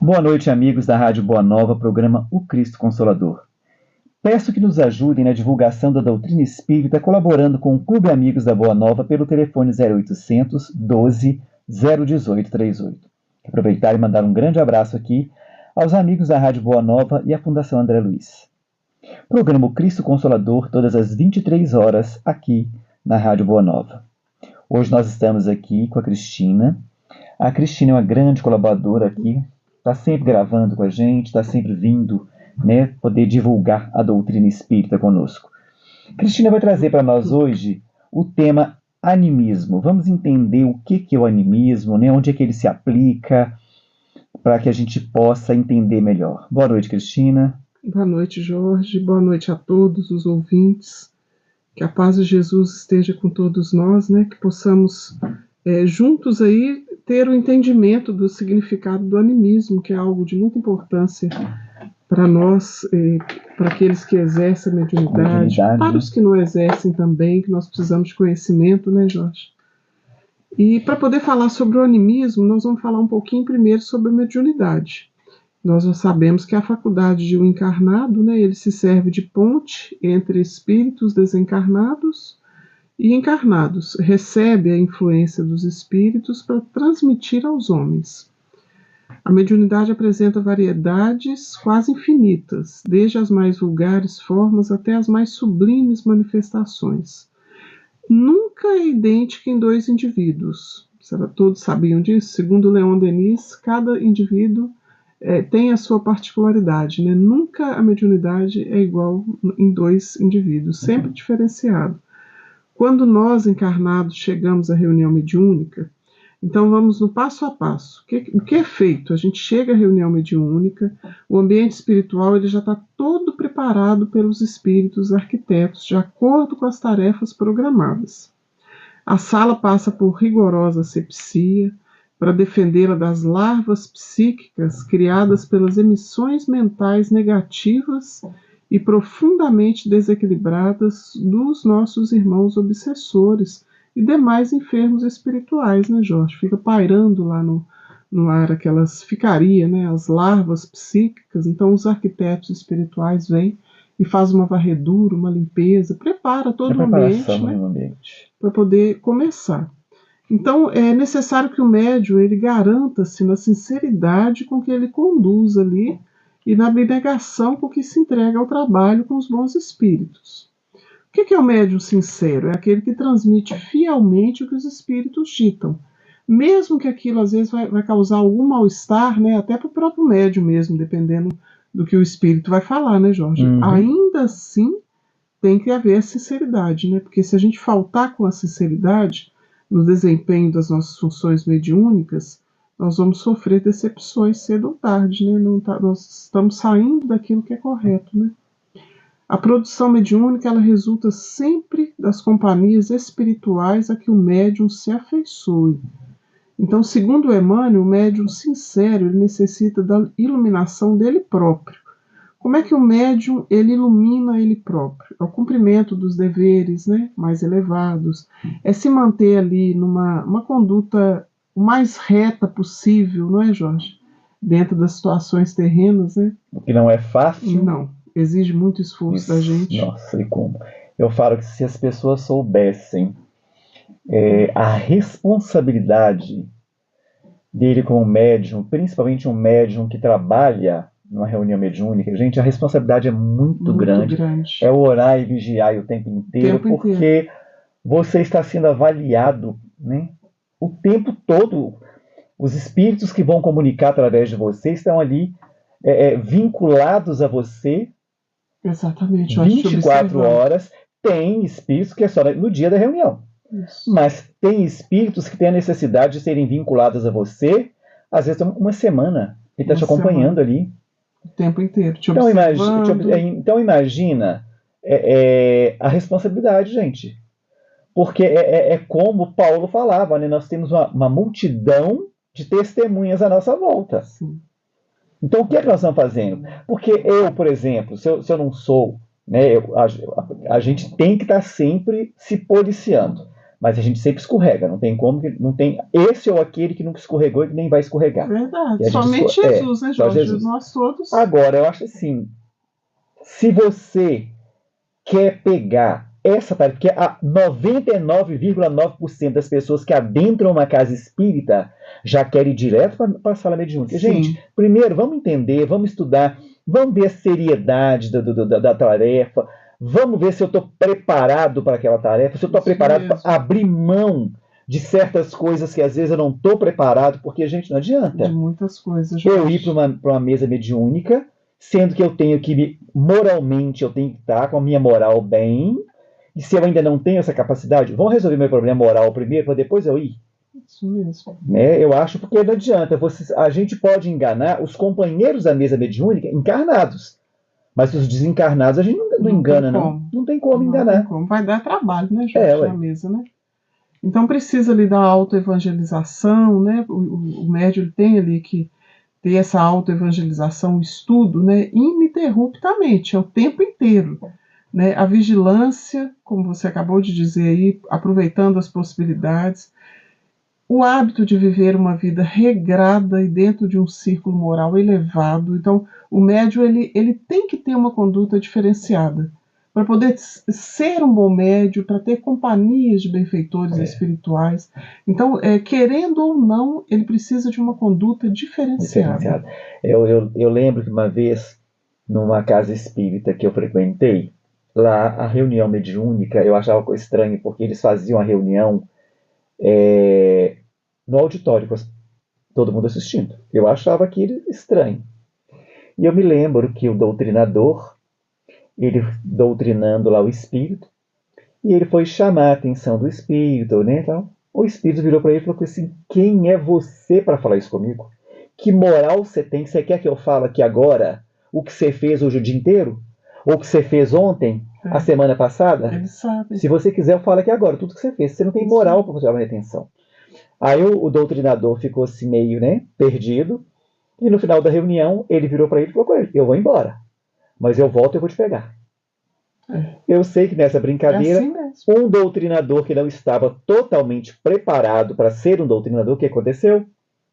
Boa noite, amigos da Rádio Boa Nova, programa O Cristo Consolador. Peço que nos ajudem na divulgação da doutrina espírita, colaborando com o Clube Amigos da Boa Nova pelo telefone 0800 12 018 38. Aproveitar e mandar um grande abraço aqui aos amigos da Rádio Boa Nova e à Fundação André Luiz. Programa O Cristo Consolador, todas as 23 horas, aqui na Rádio Boa Nova. Hoje nós estamos aqui com a Cristina. A Cristina é uma grande colaboradora aqui, está sempre gravando com a gente, está sempre vindo, né, poder divulgar a doutrina espírita conosco. Cristina vai trazer para nós hoje o tema animismo. Vamos entender o que é o animismo, né, onde é que ele se aplica, para que a gente possa entender melhor. Boa noite, Cristina. Boa noite, Jorge. Boa noite a todos os ouvintes. Que a paz de Jesus esteja com todos nós, né, que possamos juntos aí ter o entendimento do significado do animismo, que é algo de muita importância para nós, para aqueles que exercem a mediunidade, para os que não exercem também, que nós precisamos de conhecimento, né, Jorge? E para poder falar sobre o animismo, nós vamos falar um pouquinho primeiro sobre a mediunidade. Nós já sabemos que a faculdade de um encarnado, né, ele se serve de ponte entre espíritos desencarnados e encarnados, recebe a influência dos espíritos para transmitir aos homens. A mediunidade apresenta variedades quase infinitas, desde as mais vulgares formas até as mais sublimes manifestações. Nunca é idêntica em dois indivíduos. Todos sabiam disso? Segundo Leon Denis, cada indivíduo tem a sua particularidade, né? Nunca a mediunidade é igual em dois indivíduos, sempre diferenciado. Quando nós, encarnados, chegamos à reunião mediúnica, então vamos no passo a passo. O que é feito? A gente chega à reunião mediúnica, o ambiente espiritual ele já está todo preparado pelos espíritos arquitetos, de acordo com as tarefas programadas. A sala passa por rigorosa asepsia, para defendê-la das larvas psíquicas criadas pelas emissões mentais negativas e profundamente desequilibradas dos nossos irmãos obsessores e demais enfermos espirituais, né, Jorge? Fica pairando lá no ar aquelas ficarias, né, as larvas psíquicas. Então os arquitetos espirituais vêm e fazem uma varredura, uma limpeza, prepara todo o ambiente, né, para poder começar. Então é necessário que o médium ele garanta-se na sinceridade com que ele conduz ali e na abnegação com que se entrega ao trabalho com os bons espíritos. O que é o médium sincero? É aquele que transmite fielmente o que os espíritos ditam, mesmo que aquilo às vezes vai causar algum mal-estar, né, até para o próprio médium mesmo, dependendo do que o espírito vai falar, né, Jorge? Ainda assim tem que haver a sinceridade, né, porque se a gente faltar com a sinceridade no desempenho das nossas funções mediúnicas, nós vamos sofrer decepções cedo ou tarde, né? Nós estamos saindo daquilo que é correto, né? A produção mediúnica ela resulta sempre das companhias espirituais a que o médium se afeiçoe. Então, segundo Emmanuel, o médium sincero ele necessita da iluminação dele próprio. Como é que o médium ele ilumina ele próprio? É o cumprimento dos deveres, né, mais elevados, é se manter ali numa conduta o mais reta possível, não é, Jorge? Dentro das situações terrenas, né? O que não é fácil. Não, exige muito esforço da gente. Nossa, e como? Eu falo que se as pessoas soubessem a responsabilidade dele como médium, principalmente um médium que trabalha numa reunião mediúnica, gente, a responsabilidade é muito grande. É orar e vigiar o tempo inteiro, porque você está sendo avaliado, né, o tempo todo. Os espíritos que vão comunicar através de você estão ali vinculados a você. Exatamente. 24 horas. Tem espíritos que é só no dia da reunião. Isso. Mas tem espíritos que têm a necessidade de serem vinculados a você, às vezes uma semana. Ele está te acompanhando ali. O tempo inteiro, então imagina a responsabilidade, gente. Porque é como Paulo falava, né? Nós temos uma multidão de testemunhas à nossa volta. Sim. Então o que é que nós estamos fazendo? Porque eu, por exemplo, se eu não sou, né, a gente tem que estar sempre se policiando. Mas a gente sempre escorrega, não tem como, não tem esse ou aquele que nunca escorregou e que nem vai escorregar. Verdade, somente Jesus, né, Jorge? Jesus. Nós todos. Agora, eu acho assim, se você quer pegar essa tarefa, porque a 99,9% das pessoas que adentram uma casa espírita já querem ir direto para a sala mediúnica. Gente, primeiro, vamos entender, vamos estudar, vamos ver a seriedade da tarefa, vamos ver se eu estou preparado para aquela tarefa, se eu estou preparado para abrir mão de certas coisas que às vezes eu não estou preparado, porque, gente, não adianta. De muitas coisas, eu ir para uma mesa mediúnica, sendo que eu tenho que, moralmente, eu tenho que estar com a minha moral bem, e se eu ainda não tenho essa capacidade, vamos resolver meu problema moral primeiro, para depois eu ir. Isso mesmo. Né? Eu acho porque não adianta. A gente pode enganar os companheiros da mesa mediúnica encarnados, mas os desencarnados a gente não engana, não. Não tem como enganar. Tem como. Vai dar trabalho, né, Jorge, na mesa, né? Então precisa ali da autoevangelização, né? O médium tem ali que ter essa autoevangelização, o estudo, né? Ininterruptamente, é o tempo inteiro. Né? A vigilância, como você acabou de dizer aí, aproveitando as possibilidades, o hábito de viver uma vida regrada e dentro de um círculo moral elevado. Então, o médium ele tem que ter uma conduta diferenciada para poder ser um bom médium, para ter companhias de benfeitores espirituais. Então, querendo ou não, ele precisa de uma conduta diferenciada. Eu lembro que uma vez, numa casa espírita que eu frequentei, lá a reunião mediúnica, eu achava estranho, porque eles faziam a reunião no auditório, com todo mundo assistindo. Eu achava aquilo estranho. E eu me lembro que o doutrinador, ele doutrinando lá o espírito, e ele foi chamar a atenção do espírito, né? Então, o espírito virou para ele e falou assim: quem é você para falar isso comigo? Que moral você tem? Você quer que eu fale aqui agora o que você fez hoje o dia inteiro? Ou o que você fez ontem, a semana passada? Ele sabe. Se você quiser, eu falo aqui agora, tudo que você fez. Você não tem moral para chamar a atenção. Aí o doutrinador ficou assim meio, né, perdido, e no final da reunião ele virou para ele e falou com ele: eu vou embora, mas eu volto e eu vou te pegar. Eu sei que nessa brincadeira, um doutrinador que não estava totalmente preparado para ser um doutrinador, o que aconteceu?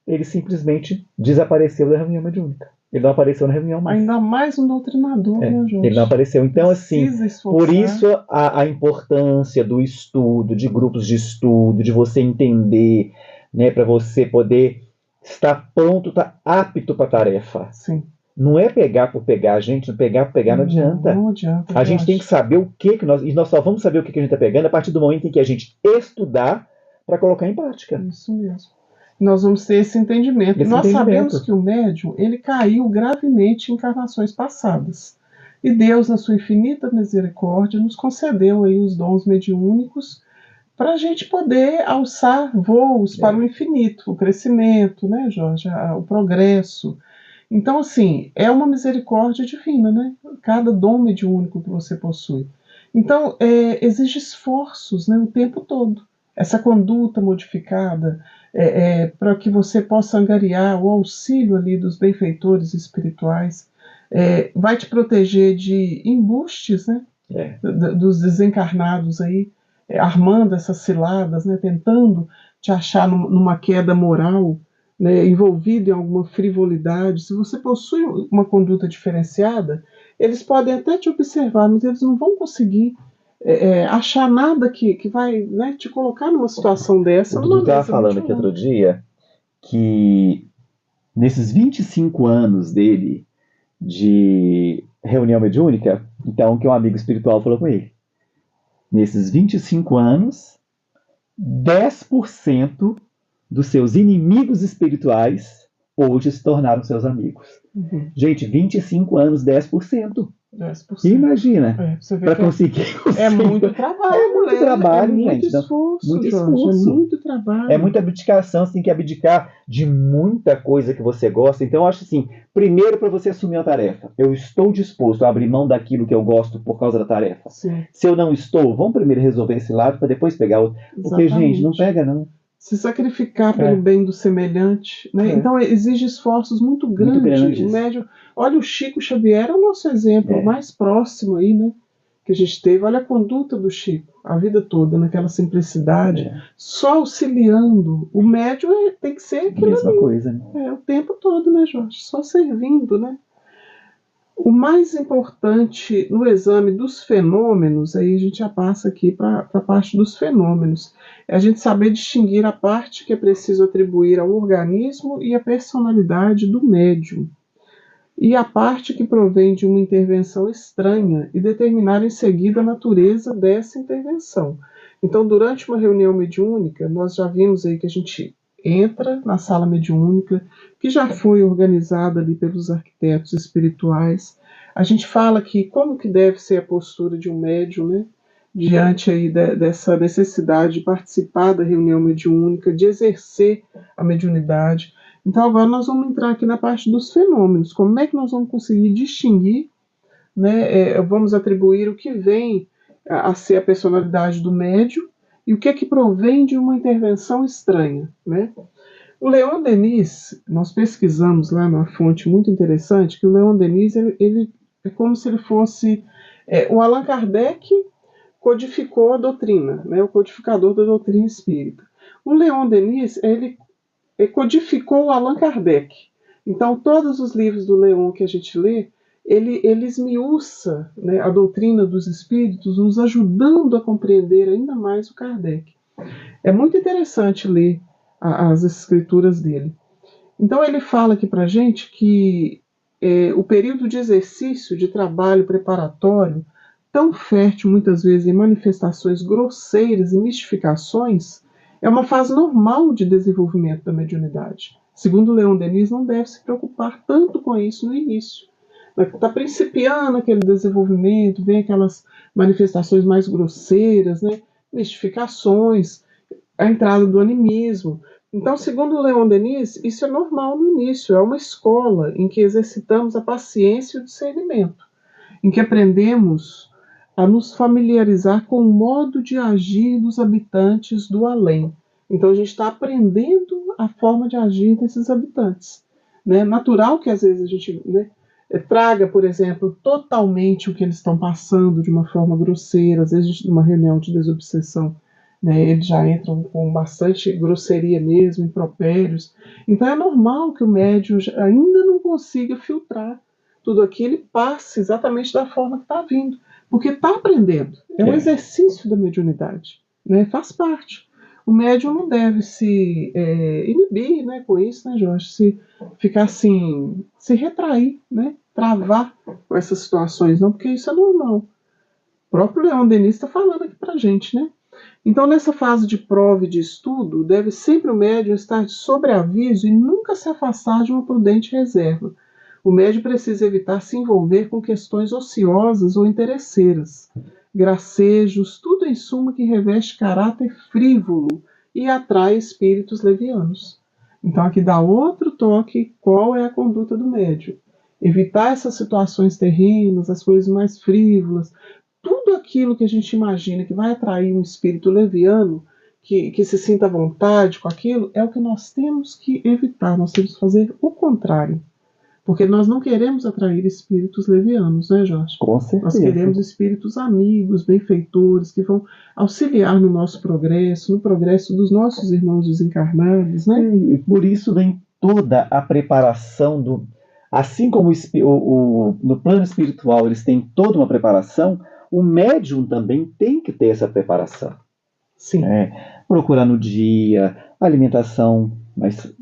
Ele simplesmente desapareceu da reunião mediúnica. Ele não apareceu na reunião mais. Ainda mais um doutrinador, né, Jorge? Ele não apareceu. Então, assim, por isso a importância do estudo, de grupos de estudo, de você entender, né, para você poder estar pronto, estar apto para a tarefa. Sim. Não é pegar por pegar, gente. Não pegar por pegar não adianta. Não adianta. A gente tem que saber o que nós... E nós só vamos saber o que a gente está pegando a partir do momento em que a gente estudar para colocar em prática. Isso mesmo. Nós vamos ter esse entendimento. Nós sabemos que o médium, ele caiu gravemente em encarnações passadas. E Deus, na sua infinita misericórdia, nos concedeu aí os dons mediúnicos para a gente poder alçar voos para o infinito, o crescimento, né, Jorge? O progresso. Então, assim, é uma misericórdia divina, né? Cada dom mediúnico que você possui. Então, exige esforços, né, o tempo todo. Essa conduta modificada, para que você possa angariar o auxílio ali dos benfeitores espirituais, vai te proteger de embustes, né, dos desencarnados aí, armando essas ciladas, né, tentando te achar numa queda moral, né, envolvido em alguma frivolidade. Se você possui uma conduta diferenciada, eles podem até te observar, mas eles não vão conseguir achar nada que vai, né, te colocar numa situação dessa. O Dudu estava falando aqui outro dia que nesses 25 anos dele de reunião mediúnica, então, que um amigo espiritual falou com ele, nesses 25 anos, 10% dos seus inimigos espirituais hoje se tornaram seus amigos. Gente, 25 anos, 10%. 10%. Imagina, para conseguir. É muito trabalho. É muito trabalho, muito gente. Esforço, muito Jorge, esforço. É muito trabalho. É muita abdicação. Você tem que abdicar de muita coisa que você gosta. Então, eu acho assim: primeiro, para você assumir a tarefa, eu estou disposto a abrir mão daquilo que eu gosto por causa da tarefa. Sim. Se eu não estou, vamos primeiro resolver esse lado para depois pegar outro. Porque, gente, não pega, não. Se sacrificar pelo bem do semelhante, né? Então exige esforços muito grandes. O médium, olha, o Chico Xavier é o nosso exemplo mais próximo aí, né? que a gente teve. Olha a conduta do Chico, a vida toda, naquela simplicidade, só auxiliando. O médium tem que ser aquilo mesma ali. Coisa, né? O tempo todo, né, Jorge? Só servindo, né? O mais importante no exame dos fenômenos, aí a gente já passa aqui para a parte dos fenômenos, é a gente saber distinguir a parte que é preciso atribuir ao organismo e à personalidade do médium, e a parte que provém de uma intervenção estranha, e determinar em seguida a natureza dessa intervenção. Então, durante uma reunião mediúnica, nós já vimos aí que a gente entra na sala mediúnica, que já foi organizada ali pelos arquitetos espirituais. A gente fala que como que deve ser a postura de um médium, né? Diante aí dessa necessidade de participar da reunião mediúnica, de exercer a mediunidade. Então agora nós vamos entrar aqui na parte dos fenômenos. Como é que nós vamos conseguir distinguir, né? Vamos atribuir o que vem a ser a personalidade do médium e o que é que provém de uma intervenção estranha, né? O Leon Denis, nós pesquisamos lá numa fonte muito interessante, que o Leon Denis ele é como se ele fosse o Allan Kardec codificou a doutrina, né? O codificador da doutrina espírita. O Leon Denis, ele codificou o Allan Kardec. Então, todos os livros do Leon que a gente lê, ele esmiuça, né, a doutrina dos espíritos, nos ajudando a compreender ainda mais o Kardec. É muito interessante ler as escrituras dele. Então, ele fala aqui para a gente que o período de exercício, de trabalho preparatório, tão fértil muitas vezes em manifestações grosseiras e mistificações, é uma fase normal de desenvolvimento da mediunidade. Segundo Leon Denis, não deve se preocupar tanto com isso no início. Está principiando aquele desenvolvimento, vem aquelas manifestações mais grosseiras, né? Mistificações, a entrada do animismo. Então, segundo Leon Denis, isso é normal no início, é uma escola em que exercitamos a paciência e o discernimento, em que aprendemos a nos familiarizar com o modo de agir dos habitantes do além. Então a gente está aprendendo a forma de agir desses habitantes. Né? Natural que às vezes a gente traga, por exemplo, totalmente o que eles estão passando de uma forma grosseira, às vezes numa reunião de desobsessão, né, eles já entram com bastante grosseria mesmo, impropérios. Então é normal que o médium ainda não consiga filtrar tudo aquilo e passe exatamente da forma que está vindo. Porque está aprendendo. É um exercício da mediunidade. Né? Faz parte. O médium não deve se inibir, né, com isso, né, Jorge? Se ficar assim, se retrair, né? Travar com essas situações, não, porque isso é normal. O próprio Leon Denis está falando aqui para a gente, né? Então, nessa fase de prova e de estudo, deve sempre o médium estar de sobreaviso e nunca se afastar de uma prudente reserva. O médium precisa evitar se envolver com questões ociosas ou interesseiras, gracejos, tudo em suma que reveste caráter frívolo e atrai espíritos levianos. Então aqui dá outro toque, qual é a conduta do médium. Evitar essas situações terrenas, as coisas mais frívolas, tudo aquilo que a gente imagina que vai atrair um espírito leviano, que se sinta à vontade com aquilo, é o que nós temos que evitar, nós temos que fazer o contrário. Porque nós não queremos atrair espíritos levianos, né, Jorge? Com certeza. Nós queremos espíritos amigos, benfeitores, que vão auxiliar no nosso progresso, no progresso dos nossos irmãos desencarnados, né? E por isso vem toda a preparação do... Assim como no plano espiritual eles têm toda uma preparação, o médium também tem que ter essa preparação. Sim. Procurar no dia, alimentação mais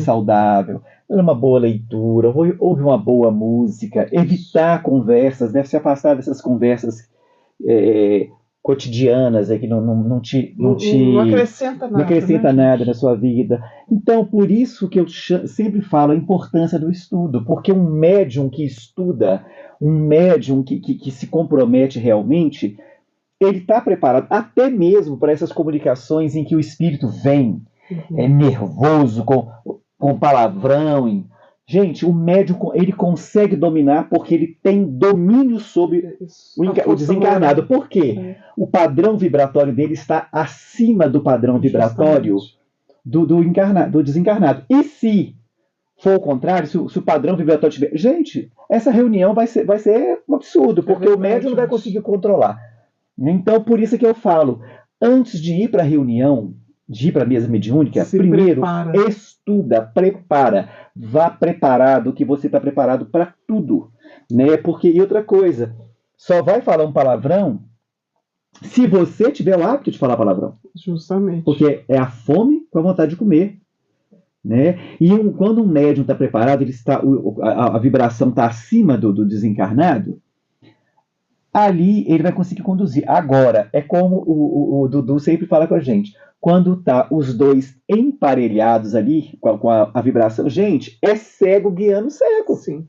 saudável, uma boa leitura, ouvir uma boa música, evitar conversas, deve se afastar dessas conversas cotidianas, que não acrescenta nada na sua vida. Então, por isso que eu sempre falo a importância do estudo, porque um médium que estuda, um médium que se compromete realmente, ele está preparado até mesmo para essas comunicações em que o espírito vem nervoso, com palavrão. Gente, o médium ele consegue dominar porque ele tem domínio sobre o desencarnado. Por quê? O padrão vibratório dele está acima do padrão vibratório do desencarnado. E se for o contrário, se o padrão vibratório tiver... Gente, essa reunião vai ser um absurdo, porque o médium não vai conseguir controlar. Então, por isso que eu falo, antes de ir para a reunião, de ir para a mesa mediúnica, primeiro estuda, prepara, vá preparado, que você está preparado para tudo, né? Porque, e outra coisa, só vai falar um palavrão se você tiver o hábito de falar palavrão. Justamente. Porque é a fome com a vontade de comer, né? E quando um médium está preparado, a vibração está acima do desencarnado, ali ele vai conseguir conduzir. Agora, é como o Dudu sempre fala com a gente, quando tá os dois emparelhados ali com a vibração, gente, é cego guiando cego. Sim,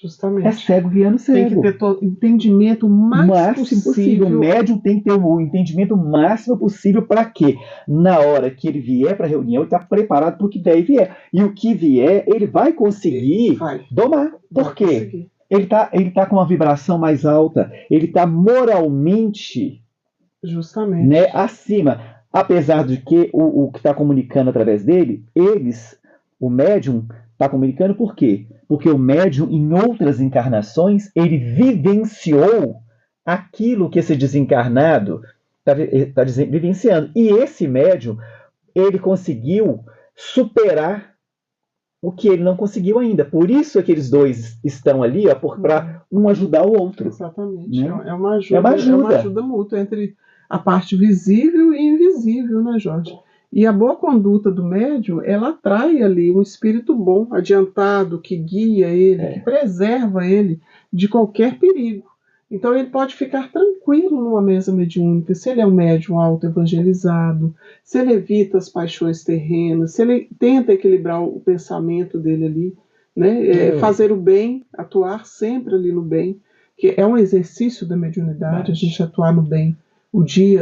justamente. É cego guiando cego. Tem que ter entendimento máximo possível. O médium tem que ter o entendimento máximo possível para quê? Na hora que ele vier para a reunião, ele está preparado para o que der e vier. E o que vier, ele vai conseguir domar. Por quê? Ele tá com uma vibração mais alta, ele está moralmente, justamente, né, acima. Apesar de que o que está comunicando através dele, o médium está comunicando por quê? Porque o médium, em outras encarnações, ele vivenciou aquilo que esse desencarnado está vivenciando. E esse médium, ele conseguiu superar o que ele não conseguiu ainda. Por isso aqueles dois estão ali, para um ajudar o outro. Exatamente. Né? É uma ajuda mútua entre a parte visível e invisível, né, Jorge? E a boa conduta do médium, ela atrai ali um espírito bom, adiantado, que guia ele, que preserva ele de qualquer perigo. Então ele pode ficar tranquilo numa mesa mediúnica, se ele é um médium auto-evangelizado, se ele evita as paixões terrenas, se ele tenta equilibrar o pensamento dele ali, né? Fazer o bem, atuar sempre ali no bem, que é um exercício da mediunidade, a gente atuar no bem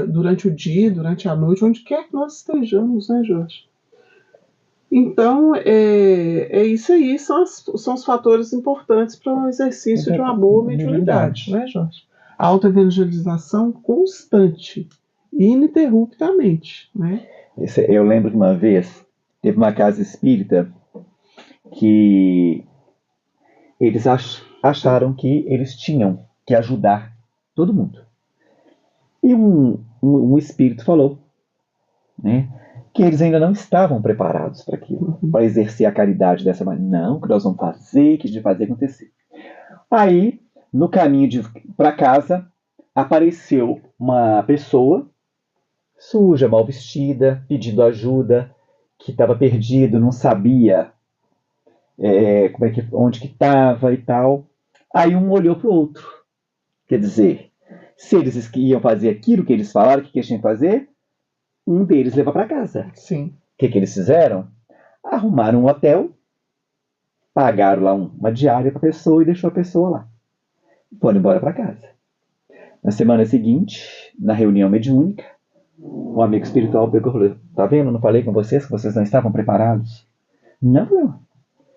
durante o dia, durante a noite, onde quer que nós estejamos, né, Jorge? Então, é isso aí, são os fatores importantes para o exercício de uma boa mediunidade, né, Jorge? A autoevangelização constante, ininterruptamente, né? Eu lembro que uma vez, teve uma casa espírita que eles acharam que eles tinham que ajudar todo mundo. E um espírito falou, né, que eles ainda não estavam preparados para aquilo, para exercer a caridade dessa maneira. Não, que nós vamos fazer, que a gente vai fazer acontecer. Aí, no caminho para casa, apareceu uma pessoa suja, mal vestida, pedindo ajuda, que estava perdido, não sabia onde que estava e tal. Aí um olhou para o outro. Quer dizer, se eles iam fazer aquilo que eles falaram, o que eles tinham que fazer, um deles leva para casa. Sim. O que eles fizeram? Arrumaram um hotel, pagaram lá uma diária para a pessoa e deixou a pessoa lá. Foram embora para casa. Na semana seguinte, na reunião mediúnica, um amigo espiritual pegou e falou: tá vendo? Não falei com vocês que vocês não estavam preparados? Não.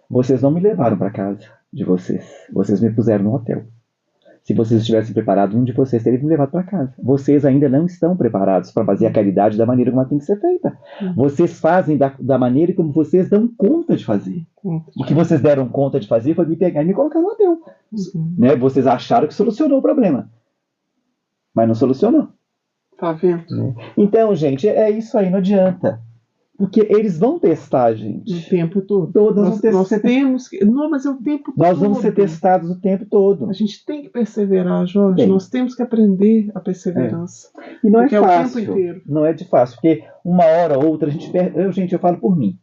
Vocês não me levaram para casa de vocês. Vocês me puseram no hotel. Se vocês estivessem preparados, um de vocês teria me levado para casa. Vocês ainda não estão preparados para fazer a caridade da maneira como ela tem que ser feita. Vocês fazem da maneira como vocês dão conta de fazer. O que vocês deram conta de fazer foi me pegar e me colocar no hotel. Né? Vocês acharam que solucionou o problema. Mas não solucionou. Tá vendo? Então, gente, é isso aí, não adianta. Porque eles vão testar a gente. O tempo todo. Nós temos que... Não, mas é o tempo todo. Nós vamos ser testados o tempo todo. A gente tem que perseverar, Jorge. Nós temos que aprender a perseverança. E não é fácil. É o tempo inteiro. Não é de fácil. Porque uma hora ou outra a gente perde... Eu falo por mim.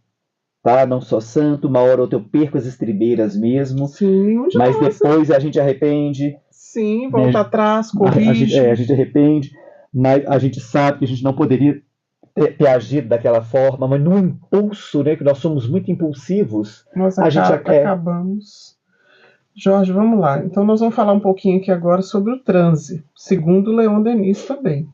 Tá? Não sou santo. Uma hora ou outra eu perco as estribeiras mesmo. Sim, mas depois a gente arrepende. Sim, volta atrás, corrige. A gente arrepende. Mas a gente sabe que a gente não poderia ter agido daquela forma, mas no impulso, né, que nós somos muito impulsivos, nós acabamos. Jorge, vamos lá. Então nós vamos falar um pouquinho aqui agora sobre o transe, segundo Leon Denis também.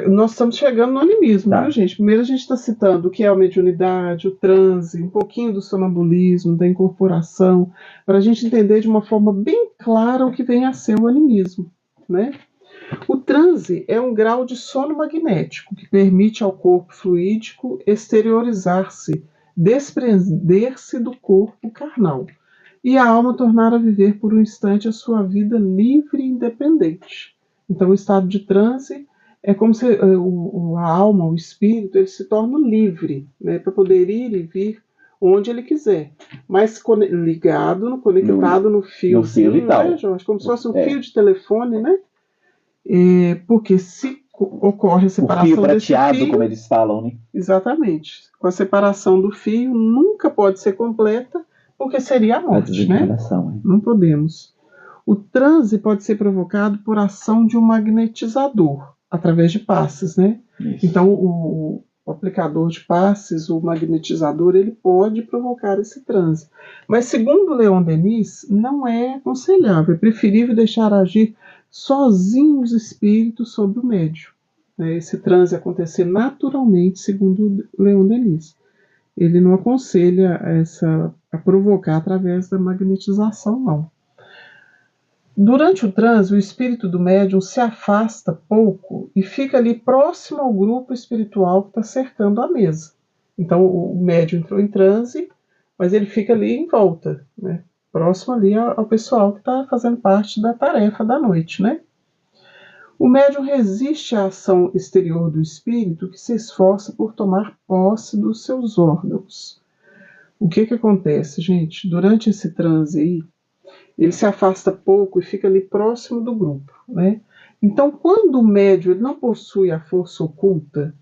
Nós estamos chegando no animismo, viu, gente? Primeiro a gente está citando o que é a mediunidade, o transe, um pouquinho do sonambulismo, da incorporação, para a gente entender de uma forma bem clara o que vem a ser o animismo, né? O transe é um grau de sono magnético que permite ao corpo fluídico exteriorizar-se desprender-se do corpo carnal, e a alma tornar a viver por um instante a sua vida livre e independente. Então, o estado de transe é como se a alma, o espírito, ele se torna livre, né, para poder ir e vir onde ele quiser, mas ligado, conectado no fio vital, né, Jorge? Como se fosse um fio de telefone, né? Porque se ocorre a separação o fio prateado, desse fio, como eles falam, né? Exatamente. Com a separação do fio, nunca pode ser completa, porque seria a morte, né? Não podemos. O transe pode ser provocado por ação de um magnetizador, através de passes, né? Isso. Então, o aplicador de passes, o magnetizador, ele pode provocar esse transe. Mas, segundo Leon Denis, não é aconselhável. É preferível deixar agir sozinho os espíritos sobre o médium. Esse transe acontecer naturalmente, segundo Leon Denis. Ele não aconselha a provocar através da magnetização, não. Durante o transe, o espírito do médium se afasta pouco e fica ali próximo ao grupo espiritual que está cercando a mesa. Então, o médium entrou em transe, mas ele fica ali em volta, né? Próximo ali ao pessoal que está fazendo parte da tarefa da noite, né? O médium resiste à ação exterior do espírito que se esforça por tomar posse dos seus órgãos. O que acontece, gente? Durante esse transe aí, ele se afasta pouco e fica ali próximo do grupo, né? Então, quando o médium ele não possui a força oculta,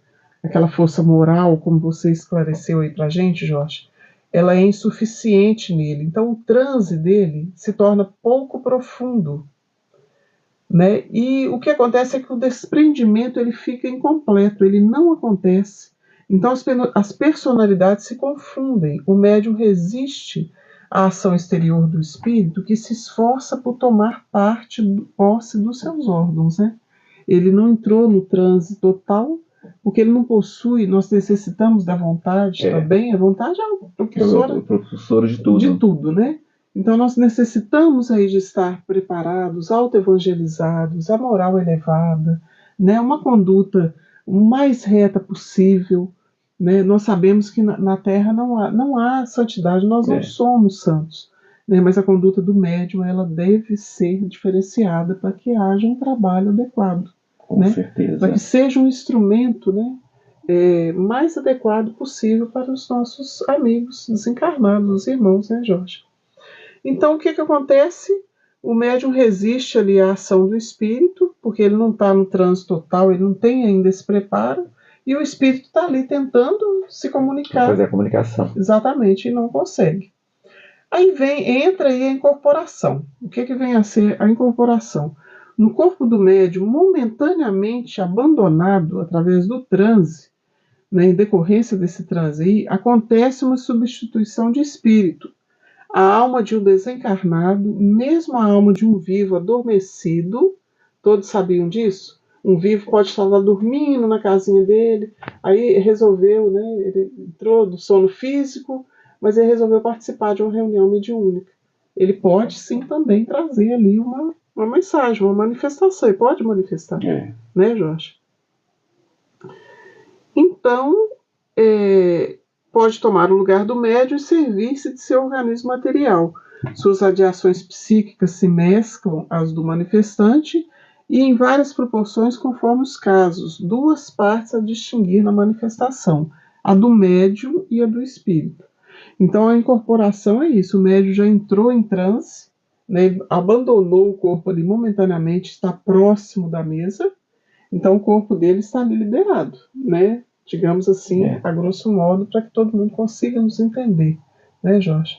aquela força moral, como você esclareceu aí pra gente, Jorge, ela é insuficiente nele. Então, o transe dele se torna pouco profundo, né? E o que acontece é que o desprendimento ele fica incompleto, ele não acontece. Então, as personalidades se confundem. O médium resiste a ação exterior do espírito que se esforça por tomar posse dos seus órgãos, né? Ele não entrou no transe total, porque ele não possui, nós necessitamos da vontade também, a vontade é a professora de tudo. De tudo, né? Então nós necessitamos aí de estar preparados, auto-evangelizados, a moral elevada, né? Uma conduta o mais reta possível, né? Nós sabemos que na Terra não há santidade, nós não somos santos, né? Mas a conduta do médium ela deve ser diferenciada para que haja um trabalho adequado, com certeza, para que seja um instrumento, né? Mais adequado possível para os nossos amigos desencarnados, os irmãos, né, Jorge? Então, o que acontece? O médium resiste ali à ação do espírito, porque ele não está no transe total, ele não tem ainda esse preparo, e o espírito está ali tentando se comunicar. Fazer a comunicação. Exatamente, e não consegue. Aí entra aí a incorporação. O que vem a ser a incorporação? No corpo do médium, momentaneamente abandonado através do transe, né, em decorrência desse transe aí, acontece uma substituição de espírito. A alma de um desencarnado, mesmo a alma de um vivo adormecido, todos sabiam disso? Um vivo pode estar lá dormindo na casinha dele, aí resolveu, né, ele entrou do sono físico, mas ele resolveu participar de uma reunião mediúnica. Ele pode sim também trazer ali uma mensagem, uma manifestação, ele pode manifestar, né, Jorge? Então, pode tomar o lugar do médium e servir-se de seu organismo material. Suas radiações psíquicas se mesclam às do manifestante e em várias proporções conforme os casos, duas partes a distinguir na manifestação, a do médium e a do espírito. Então a incorporação é isso, o médium já entrou em transe, né, ele abandonou o corpo ali momentaneamente, está próximo da mesa, então o corpo dele está ali liberado, né? Digamos assim, a grosso modo, para que todo mundo consiga nos entender, né, Jorge?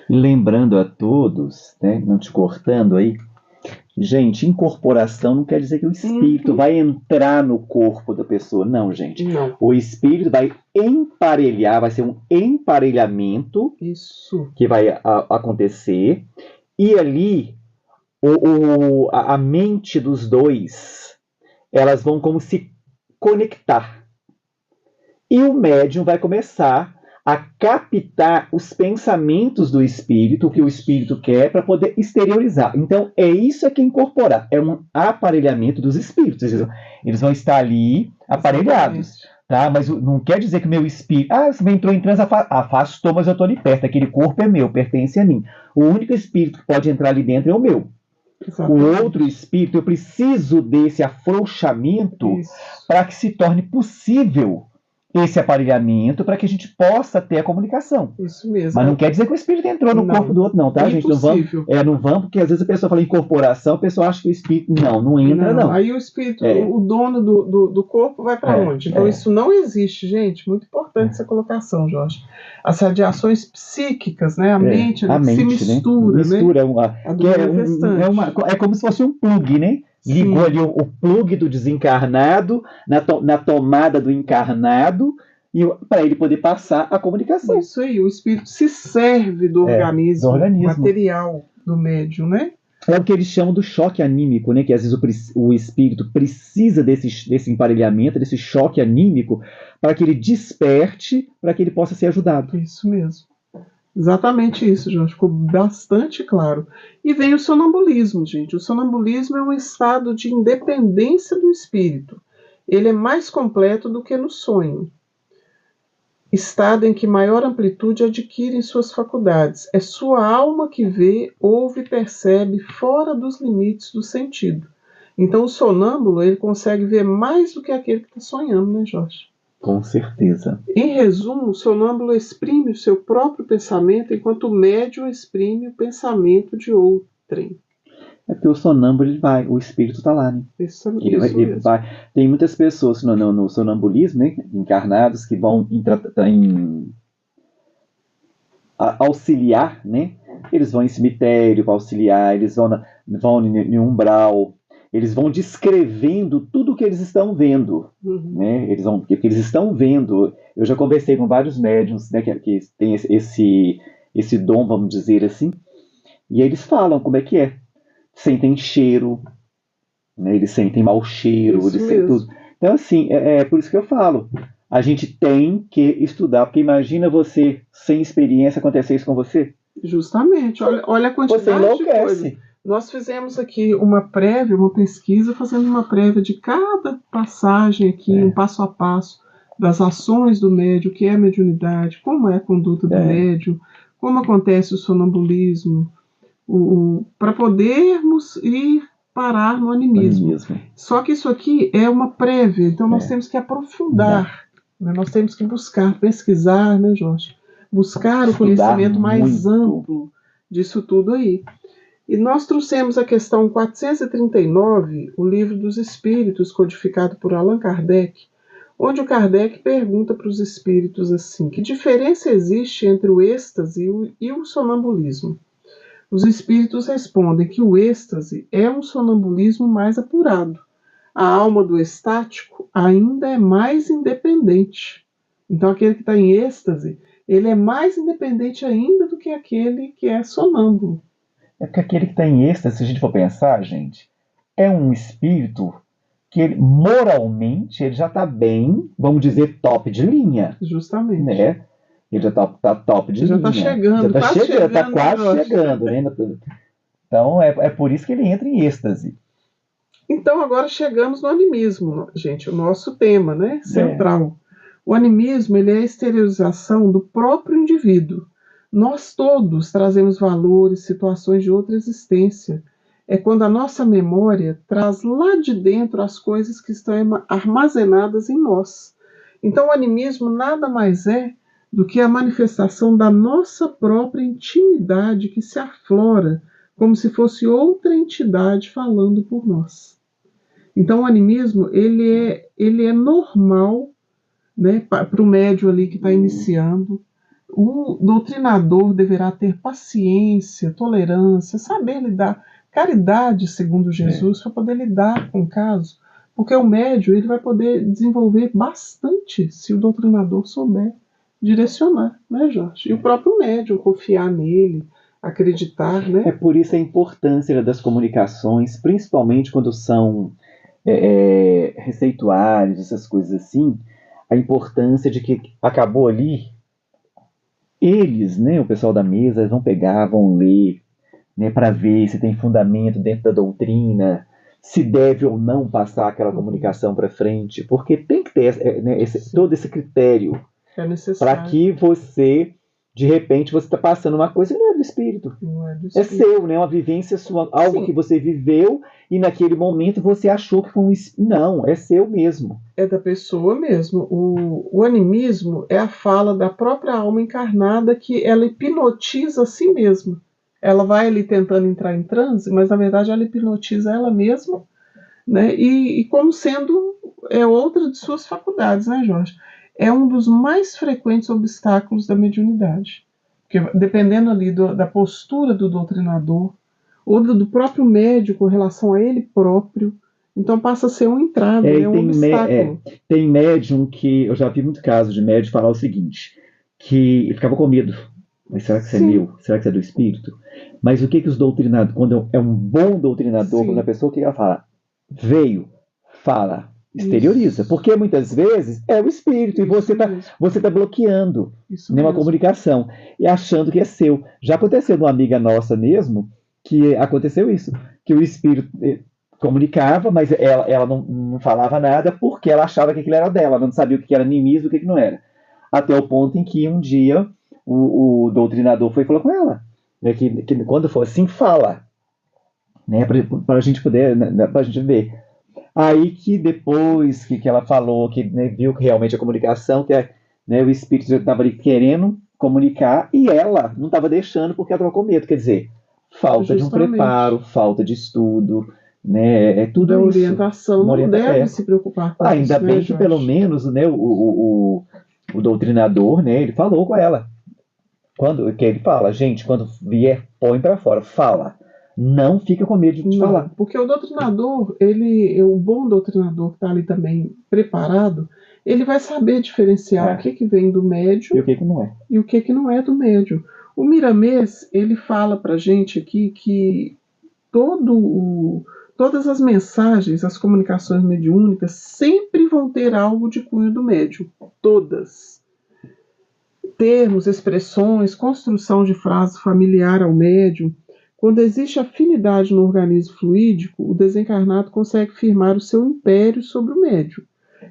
Lembrando a todos, né, não te cortando aí, gente, incorporação não quer dizer que o espírito vai entrar no corpo da pessoa, não, gente. Não. O espírito vai emparelhar, vai ser um emparelhamento que vai acontecer, e ali a mente dos dois, elas vão como se conectar. E o médium vai começar a captar os pensamentos do espírito, o que o espírito quer, para poder exteriorizar. Então, isso que é incorporar. É um aparelhamento dos espíritos. Eles vão estar ali aparelhados Tá? Mas não quer dizer que o meu espírito. Ah, você entrou em transe, afastou, mas eu estou ali perto. Aquele corpo é meu, pertence a mim. O único espírito que pode entrar ali dentro é o meu. O outro espírito, eu preciso desse afrouxamento para que se torne possível esse aparelhamento para que a gente possa ter a comunicação. Isso mesmo. Mas não quer dizer que o espírito entrou no corpo do outro, não, tá, gente? Não vamos, porque às vezes a pessoa fala incorporação, a pessoa acha que o espírito não entra, não. Aí o espírito, o dono do corpo vai para onde? Então isso não existe, gente. Muito importante essa colocação, Jorge. As radiações psíquicas, né? A mente se mistura, né? É como se fosse um plug, né? Ligou ali o plug do desencarnado na tomada do encarnado para ele poder passar a comunicação. Isso aí, o espírito se serve do organismo material do médium, né? É o que eles chamam do choque anímico, né? Que às vezes o espírito precisa desse emparelhamento, desse choque anímico, para que ele desperte, para que ele possa ser ajudado. Isso mesmo. Exatamente isso, João. Ficou bastante claro. E vem o sonambulismo, gente. O sonambulismo é um estado de independência do espírito. Ele é mais completo do que no sonho. Estado em que maior amplitude adquirem suas faculdades. É sua alma que vê, ouve e percebe fora dos limites do sentido. Então o sonâmbulo ele consegue ver mais do que aquele que está sonhando, né, Jorge? Com certeza. Em resumo, o sonâmbulo exprime o seu próprio pensamento, enquanto o médium exprime o pensamento de outrem. É porque o sonâmbulo, o espírito está lá, né? Ele vai. Tem muitas pessoas no sonambulismo, né, encarnados, que vão auxiliar, né? Eles vão em cemitério para auxiliar, eles vão em umbral, eles vão descrevendo tudo o que eles estão vendo, né? Porque eles estão vendo. Eu já conversei com vários médiuns, né, que têm esse dom, vamos dizer assim, e eles falam como é que é. Sentem cheiro, né? Eles sentem mau cheiro, eles sentem tudo. Então, assim, é por isso que eu falo. A gente tem que estudar, porque imagina você, sem experiência, acontecer isso com você. Justamente. Olha a quantidade de coisa. Nós fizemos aqui uma pesquisa, fazendo uma prévia de cada passagem aqui, um passo a passo, das ações do médium, o que é a mediunidade, como é a conduta do médium, como acontece o sonambulismo, para podermos ir parar no animismo. Só que isso aqui é uma prévia, então nós temos que aprofundar, né? Nós temos que buscar, pesquisar, né, Jorge? Buscar o conhecimento mais amplo disso tudo aí. E nós trouxemos a questão 439, o Livro dos Espíritos, codificado por Allan Kardec, onde o Kardec pergunta para os espíritos assim: que diferença existe entre o êxtase e o sonambulismo? Os espíritos respondem que o êxtase é um sonambulismo mais apurado. A alma do estático ainda é mais independente. Então, aquele que está em êxtase, ele é mais independente ainda do que aquele que é sonâmbulo. É porque aquele que está em êxtase, se a gente for pensar, gente, é um espírito que moralmente ele já está bem, vamos dizer, top de linha. Justamente. Né? Ele já está top de linha. Já está chegando, está quase chegando. Né? Então, é por isso que ele entra em êxtase. Então, agora chegamos no animismo, gente, o nosso tema, né, central. O animismo ele é a exteriorização do próprio indivíduo. Nós todos trazemos valores, situações de outra existência. É quando a nossa memória traz lá de dentro as coisas que estão armazenadas em nós. Então, o animismo nada mais é do que a manifestação da nossa própria intimidade que se aflora como se fosse outra entidade falando por nós. Então, o animismo ele é normal, né, para o médium ali que está iniciando. O doutrinador deverá ter paciência, tolerância, saber lidar, caridade, segundo Jesus, para poder lidar com o caso. Porque o médium ele vai poder desenvolver bastante se o doutrinador souber direcionar, né, Jorge? E o próprio médium confiar nele, acreditar, né? É por isso a importância das comunicações, principalmente quando são receituários, essas coisas assim, a importância de que acabou ali, eles, né, o pessoal da mesa, vão pegar, vão ler, né, para ver se tem fundamento dentro da doutrina, se deve ou não passar aquela comunicação para frente, porque tem que ter né, todo esse critério É para necessário. que você, de repente, você está passando uma coisa que não é do espírito. Não é do É espírito. seu, né? Uma vivência sua, algo Sim. que você viveu e naquele momento você achou que foi um espírito. Não, é seu mesmo. É da pessoa mesmo. O animismo é a fala da própria alma encarnada que ela hipnotiza a si mesma. Ela vai ali tentando entrar em transe, mas na verdade ela hipnotiza ela mesma, né? E como sendo outra de suas faculdades, né, Jorge? É um dos mais frequentes obstáculos da mediunidade. Porque dependendo ali da postura do doutrinador, ou do próprio médium com relação a ele próprio, então passa a ser um entrave, um obstáculo. Tem médium que, eu já vi muito caso de médium falar o seguinte, que ficava com medo. Mas será que isso é meu? Será que isso é do espírito? Mas o que os doutrinadores, quando é um bom doutrinador, quando a pessoa, o que ela fala? Veio, fala, exterioriza. Isso. Porque muitas vezes é o espírito isso e você tá bloqueando uma comunicação e achando que é seu. Já aconteceu de uma amiga nossa mesmo, que aconteceu isso, que o espírito comunicava, mas ela não falava nada porque ela achava que aquilo era dela, ela não sabia o que era animismo e o que não era. Até o ponto em que um dia o doutrinador foi e falou com ela, né, que quando for assim, fala, né, para a gente poder, né, para a gente ver. Aí que depois que ela falou, que né, viu que realmente a comunicação, que né, o espírito já estava ali querendo comunicar e ela não estava deixando porque ela estava com medo, quer dizer, falta de um preparo, falta de estudo, né, é tudo da orientação, não deve se preocupar com ainda isso, bem que pelo menos né, o doutrinador, né, ele falou com ela. Que ele fala, gente, quando vier, põe para fora, fala. Não fica com medo de falar. Porque o doutrinador, o bom doutrinador que está ali também preparado, ele vai saber diferenciar o que vem do médium e o que não é. E o que não é do médium. O Miramês, ele fala para a gente aqui que todas as mensagens, as comunicações mediúnicas sempre vão ter algo de cunho do médium. Todas. Termos, expressões, construção de frase familiar ao médium. Quando existe afinidade no organismo fluídico, o desencarnado consegue firmar o seu império sobre o médium.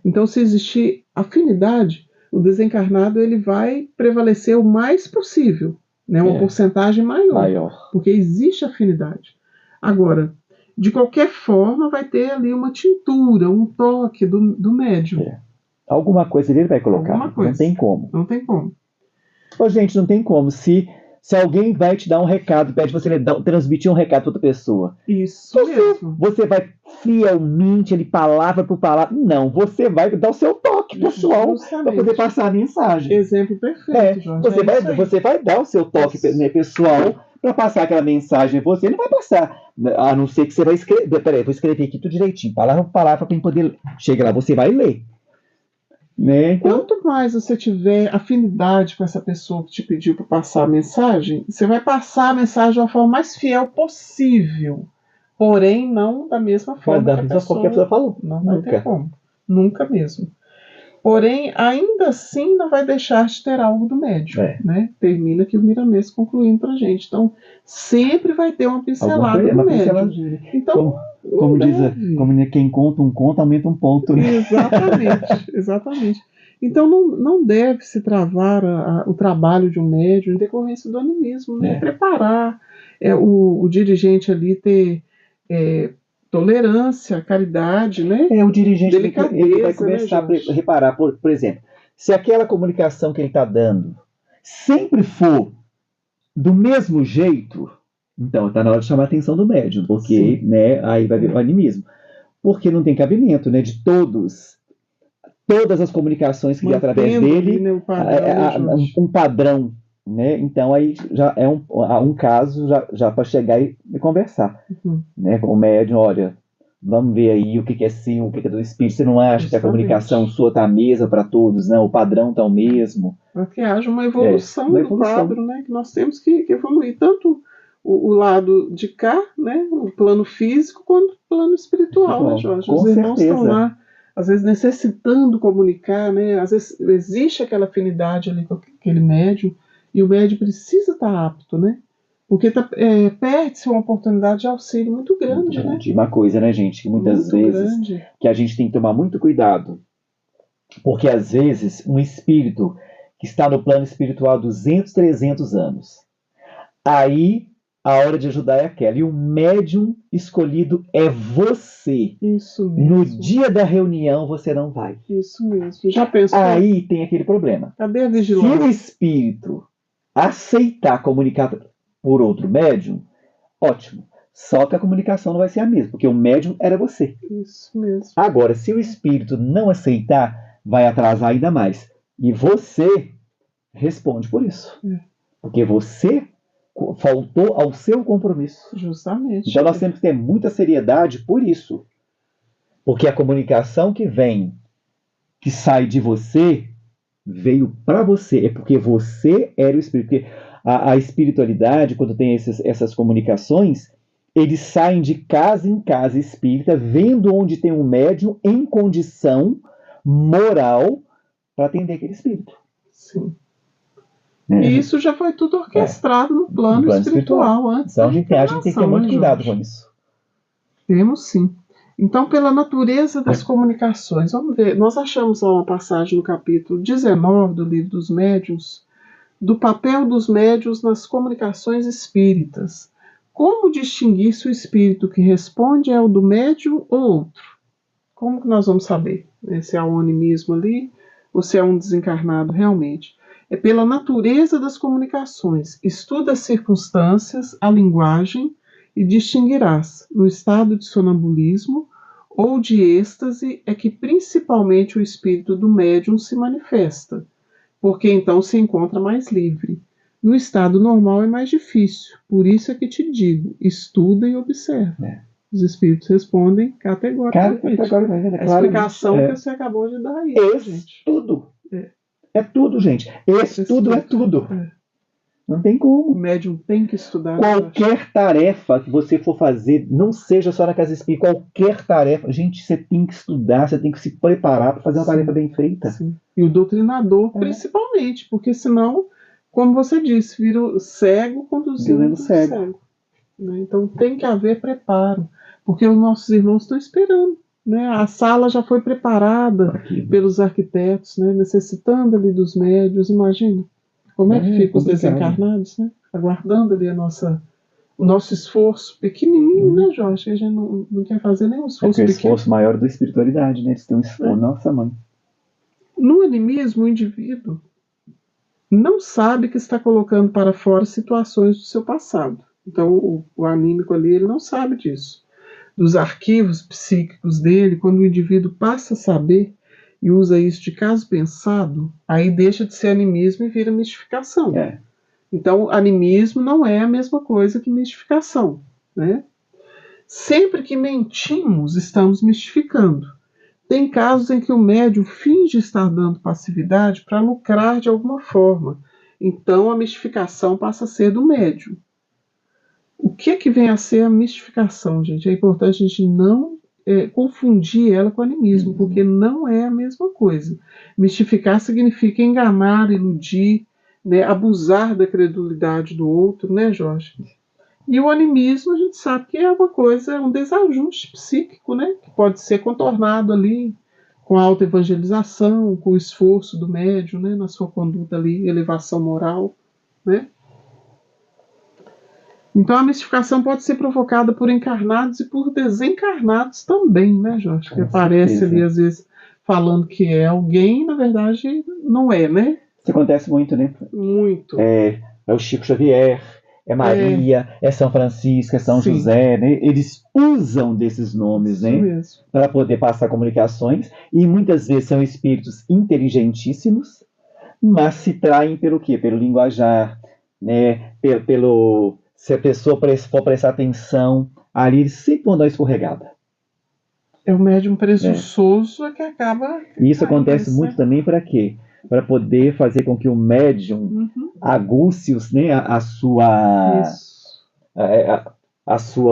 Então, se existir afinidade, o desencarnado ele vai prevalecer o mais possível, né? Uma porcentagem maior, porque existe afinidade. Agora, de qualquer forma, vai ter ali uma tintura, um toque do médium. Alguma coisa ele vai colocar, não tem como. Não tem como. Ô, gente, não tem como. Se alguém vai te dar um recado, pede você transmitir um recado para outra pessoa. Isso mesmo. Você vai fielmente, ali, palavra por palavra. Não, você vai dar o seu toque pessoal para poder passar a mensagem. Exemplo perfeito, Jorge. Você vai dar o seu toque pessoal para passar aquela mensagem. Você não vai passar, a não ser que você vai escrever. Peraí, vou escrever aqui tudo direitinho, palavra por palavra, para poder chegar lá. Você vai ler. Né? Então, quanto mais você tiver afinidade com essa pessoa que te pediu para passar a mensagem, você vai passar a mensagem de uma forma mais fiel possível. Porém, não da mesma forma que a pessoa falou. Não vai ter como. Nunca mesmo. Porém, ainda assim, não vai deixar de ter algo do médium. Né? Termina aqui o Miramês concluindo para a gente. Então, sempre vai ter uma pincelada do médium. Então, como diz, quem conta um conto, aumenta um ponto. Né? Exatamente. Então, não deve se travar o trabalho de um médium em decorrência do animismo. Né? Preparar o dirigente ali ter tolerância, caridade, né? O dirigente ele vai começar a reparar, por exemplo, se aquela comunicação que ele está dando sempre for do mesmo jeito, então está na hora de chamar a atenção do médium, porque né, aí vai vir o animismo. Porque não tem cabimento, né, de todas as comunicações que através dele, né, um padrão. Né? Então aí já é um caso já para chegar e conversar, né? Com o médium, olha, vamos ver aí o que é seu, o que é do espírito. Você não acha que a comunicação sua está a mesma para todos, né? O padrão está o mesmo? Para que haja uma evolução do quadro, né? Que nós temos que evoluir tanto o lado de cá, né? O plano físico, quanto o plano espiritual, né, Jorge? Os irmãos estão lá, às vezes necessitando comunicar, né? Às vezes existe aquela afinidade ali com aquele médium. E o médium precisa estar apto, né? Porque perde-se uma oportunidade de auxílio muito grande, né? De uma coisa, né, gente, que muitas Muito vezes grande. que a gente tem que tomar muito cuidado. Porque às vezes um espírito que está no plano espiritual há 200, 300 anos, aí a hora de ajudar é aquela. E o médium escolhido é você. Isso mesmo. No dia da reunião você não vai. Isso mesmo. Já pensou? Aí tem aquele problema. Cadê a Se vigilância? o espírito aceitar comunicar por outro médium, ótimo. Só que a comunicação não vai ser a mesma, porque o médium era você. Isso mesmo. Agora, se o espírito não aceitar, vai atrasar ainda mais. E você responde por isso. Porque você faltou ao seu compromisso. Justamente. Então nós temos que ter muita seriedade por isso. Porque a comunicação que vem, que sai de você, veio para você. É porque você era o espírito. Porque a espiritualidade, quando tem essas comunicações, eles saem de casa em casa espírita, vendo onde tem um médium em condição moral para atender aquele espírito. Sim. E isso já foi tudo orquestrado no plano espiritual antes. Então a gente tem que ter muito cuidado com isso. Temos sim. Então, pela natureza das comunicações, vamos ver, nós achamos lá uma passagem no capítulo 19 do Livro dos Médiuns, do papel dos médiuns nas comunicações espíritas. Como distinguir se o espírito que responde é o do médium ou outro? Como que nós vamos saber? Se é um animismo ali ou se é um desencarnado realmente? É pela natureza das comunicações. Estuda as circunstâncias, a linguagem e distinguirás, no estado de sonambulismo ou de êxtase, é que principalmente o espírito do médium se manifesta, porque então se encontra mais livre. No estado normal é mais difícil, por isso é que te digo, estuda e observa. Os espíritos respondem categoricamente. A explicação que você acabou de dar aí, gente. Tudo. É tudo, gente. Estudo é tudo. Não tem como. O médium tem que estudar. Qualquer tarefa que você for fazer, não seja só na casa espírita, qualquer tarefa, gente, você tem que estudar, você tem que se preparar para fazer uma tarefa bem feita. Sim. E o doutrinador, principalmente, porque senão, como você disse, vira o cego conduzindo o cego. Então tem que haver preparo, porque os nossos irmãos estão esperando. A sala já foi preparada pelos arquitetos, necessitando ali dos médios. Imagina como é que ficam os desencarnados, aguardando ali o nosso esforço pequenininho, né, Jorge? A gente não quer fazer nenhum esforço pequeno. É o esforço maior da espiritualidade, né? Eles têm um esforço. Nossa, mãe. No animismo, o indivíduo não sabe que está colocando para fora situações do seu passado. Então, o anímico ali, ele não sabe disso. Dos arquivos psíquicos dele, quando o indivíduo passa a saber e usa isso de caso pensado, aí deixa de ser animismo e vira mistificação. Então, animismo não é a mesma coisa que mistificação. Sempre que mentimos, estamos mistificando. Tem casos em que o médium finge estar dando passividade para lucrar de alguma forma. Então, a mistificação passa a ser do médium. O que vem a ser a mistificação, gente? É importante a gente não confundir ela com animismo, porque não é a mesma coisa. Mistificar significa enganar, iludir, abusar da credulidade do outro, né, Jorge? E o animismo, a gente sabe que é uma coisa, um desajuste psíquico, que pode ser contornado ali com a autoevangelização, com o esforço do médium, na sua conduta ali, elevação moral, Então a mistificação pode ser provocada por encarnados e por desencarnados também, né, Jorge? Que aparece ali, às vezes, falando que é alguém, na verdade, não é, né? Isso acontece muito, né? Muito. É o Chico Xavier, é Maria, é São Francisco, é São José, né? Eles usam desses nomes, para poder passar comunicações, e muitas vezes são espíritos inteligentíssimos, mas se traem pelo quê? Pelo linguajar, se a pessoa for prestar atenção, ali eles sempre vão dar uma escorregada. É o médium presunçoso que acaba... E isso acontece muito também para quê? Para poder fazer com que o médium aguce a sua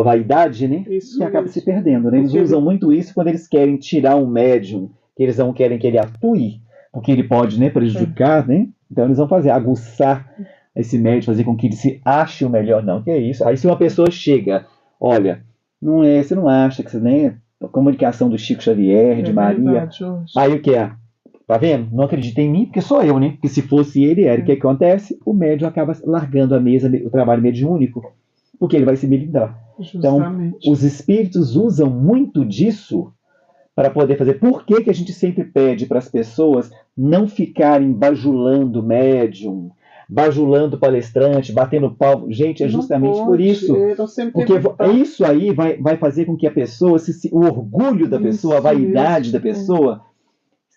vaidade, e acaba se perdendo. Eles usam muito isso quando eles querem tirar um médium, que eles não querem que ele atue, porque ele pode prejudicar, então eles vão aguçar esse médium, fazer com que ele se ache o melhor, não. Que é isso? Aí se uma pessoa chega, olha, não é, você não acha que você nem a comunicação do Chico Xavier, de Maria, verdade, Jorge. aí o que é? Tá vendo? Não acredita em mim, porque sou eu, né? Porque se fosse ele, era. O que acontece? O médium acaba largando a mesa, o trabalho mediúnico, porque ele vai se melindrar. Então, Justamente. os espíritos usam muito disso para poder fazer. Por que, que a gente sempre pede para as pessoas não ficarem bajulando o médium, bajulando o palestrante, batendo pau? Gente, é Não justamente por pode, isso. nós temos que Porque evitar. isso aí vai fazer com que a pessoa, o orgulho da pessoa, a Isso vaidade mesmo, da pessoa,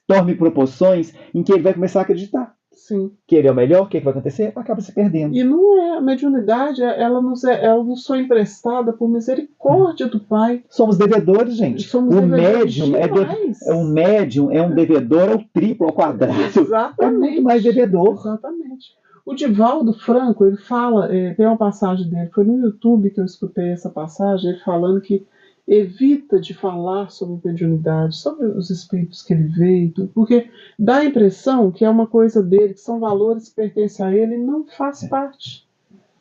tome proporções em que ele vai começar a acreditar Sim. que ele é o melhor. O que vai acontecer? Acaba se perdendo. E não é a mediunidade, ela nos foi emprestada por misericórdia do Pai. Somos devedores, gente. Somos O devedores médium demais. um médium é um devedor ao triplo, ao quadrado. Exatamente. É muito mais devedor. Exatamente. O Divaldo Franco, ele fala, tem uma passagem dele, foi no YouTube que eu escutei essa passagem, ele falando que evita de falar sobre mediunidade, sobre os espíritos que ele vê e tudo, porque dá a impressão que é uma coisa dele, que são valores que pertencem a ele e não faz parte.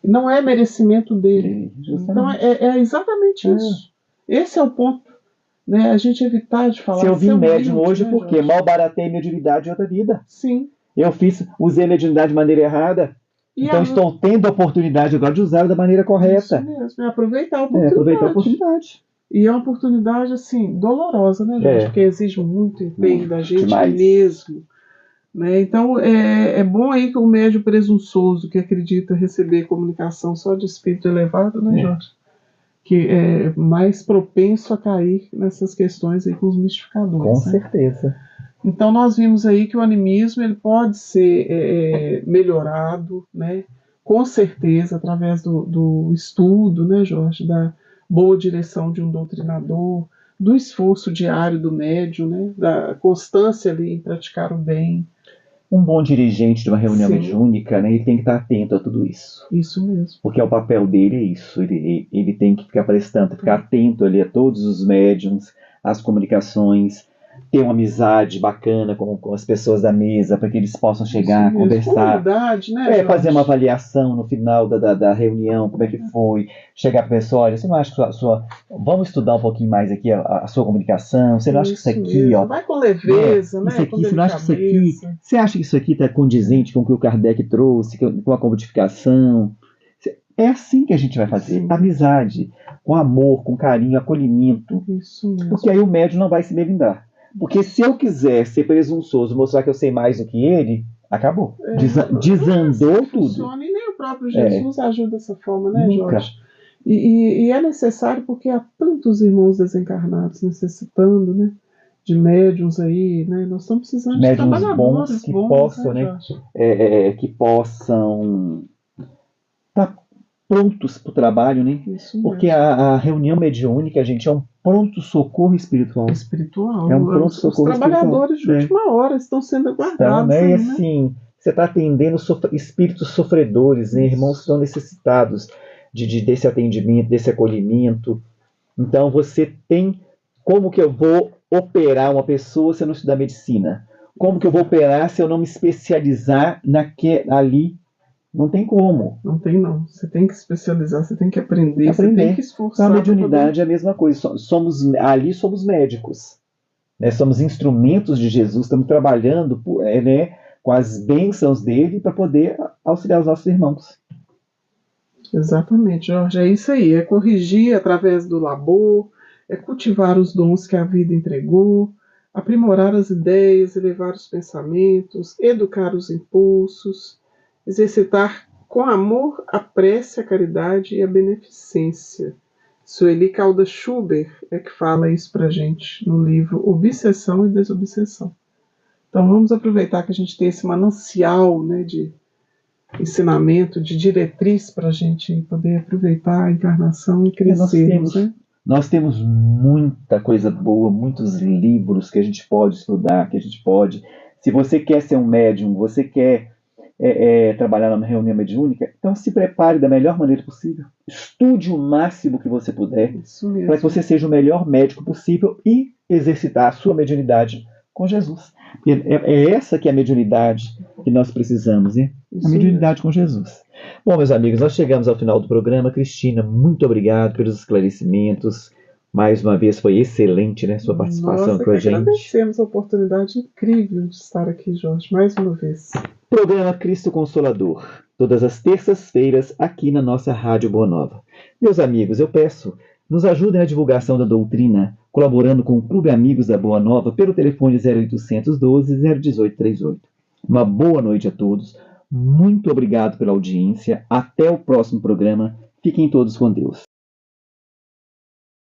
Não é merecimento dele. Então é exatamente isso. Esse é o ponto. Né? A gente evitar de falar. Se eu vim médium hoje, né, porque mal baratei mediunidade em outra vida. Sim. Eu usei a mediunidade de maneira errada. Então estou tendo a oportunidade agora de usá-la da maneira correta. Isso mesmo, aproveitar a oportunidade. Aproveitar a oportunidade. E é uma oportunidade, assim, dolorosa, né, gente? Porque exige muito empenho da gente mesmo. Né? Então, é bom aí que o médium presunçoso que acredita receber comunicação só de espírito elevado, né, Jorge? Que é mais propenso a cair nessas questões aí com os mistificadores. Com certeza. Então, nós vimos aí que o animismo ele pode ser melhorado, né? Com certeza, através do estudo, né, Jorge? Da boa direção de um doutrinador, do esforço diário do médium, né? Da constância ali em praticar o bem. Um bom dirigente de uma reunião mediúnica, né, ele tem que estar atento a tudo isso. Isso mesmo. Porque o papel dele é isso. Ele tem que ficar prestando, ficar atento ali a todos os médiums, às comunicações, ter uma amizade bacana com as pessoas da mesa, para que eles possam chegar, conversar, né, fazer uma avaliação no final da reunião, como é que foi, chegar para a pessoa, olha, você não acha que vamos estudar um pouquinho mais aqui a sua comunicação, você não acha que isso aqui, ó, vai com leveza, né, isso aqui, você não acha que isso aqui, você acha que isso aqui está condizente com o que o Kardec trouxe, com a codificação? É assim que a gente vai fazer, amizade, com amor, com carinho, acolhimento, isso mesmo. Porque aí o médium não vai se melindrar. Porque se eu quiser ser presunçoso, mostrar que eu sei mais do que ele, acabou. Desandou tudo. Funciona, e nem o próprio Jesus ajuda dessa forma, né, Nunca. Jorge? E é necessário porque há tantos irmãos desencarnados necessitando, né, de médiums aí, né? Nós estamos precisando de trabalhadores que possam, né, que possam estar prontos para o trabalho, né? Isso porque a reunião mediúnica, gente, é um pronto-socorro espiritual. Espiritual. É um pronto-socorro espiritual. Os trabalhadores de última hora estão sendo aguardados. Então, né? E assim, você está atendendo espíritos sofredores, né? Irmãos que estão necessitados desse atendimento, desse acolhimento. Então, você tem... Como que eu vou operar uma pessoa se eu não estudar medicina? Como que eu vou operar se eu não me especializar ali? Não tem como. Não tem, não. Você tem que especializar, você tem que aprender. Você tem que esforçar. Então, a mediunidade é a mesma coisa. Ali somos médicos. Né? Somos instrumentos de Jesus. Estamos trabalhando né, com as bênçãos dele para poder auxiliar os nossos irmãos. Exatamente, Jorge. É isso aí. É corrigir através do labor, é cultivar os dons que a vida entregou, aprimorar as ideias, elevar os pensamentos, educar os impulsos, exercitar com amor a prece, a caridade e a beneficência. Sueli Caldas Schubert é que fala isso pra gente no livro Obsessão e Desobsessão. Então vamos aproveitar que a gente tem esse manancial, né, de ensinamento, de diretriz para a gente poder aproveitar a encarnação e crescer. Nós temos muita coisa boa, muitos livros que a gente pode estudar, Se você quer ser um médium, você quer trabalhar numa reunião mediúnica, então se prepare da melhor maneira possível. Estude o máximo que você puder para que você seja o melhor médico possível e exercitar a sua mediunidade com Jesus. É essa que é a mediunidade que nós precisamos, hein? A mediunidade com Jesus. Bom, meus amigos, nós chegamos ao final do programa. Cristina, muito obrigado pelos esclarecimentos. Mais uma vez foi excelente, né, sua participação Nossa, com que a gente. agradecemos a oportunidade incrível de estar aqui, Jorge, mais uma vez. Programa Cristo Consolador, todas as terças-feiras aqui na nossa Rádio Boa Nova. Meus amigos, eu peço, nos ajudem na divulgação da doutrina, colaborando com o Clube Amigos da Boa Nova pelo telefone 0800 12 018 38. Uma boa noite a todos, muito obrigado pela audiência, até o próximo programa, fiquem todos com Deus.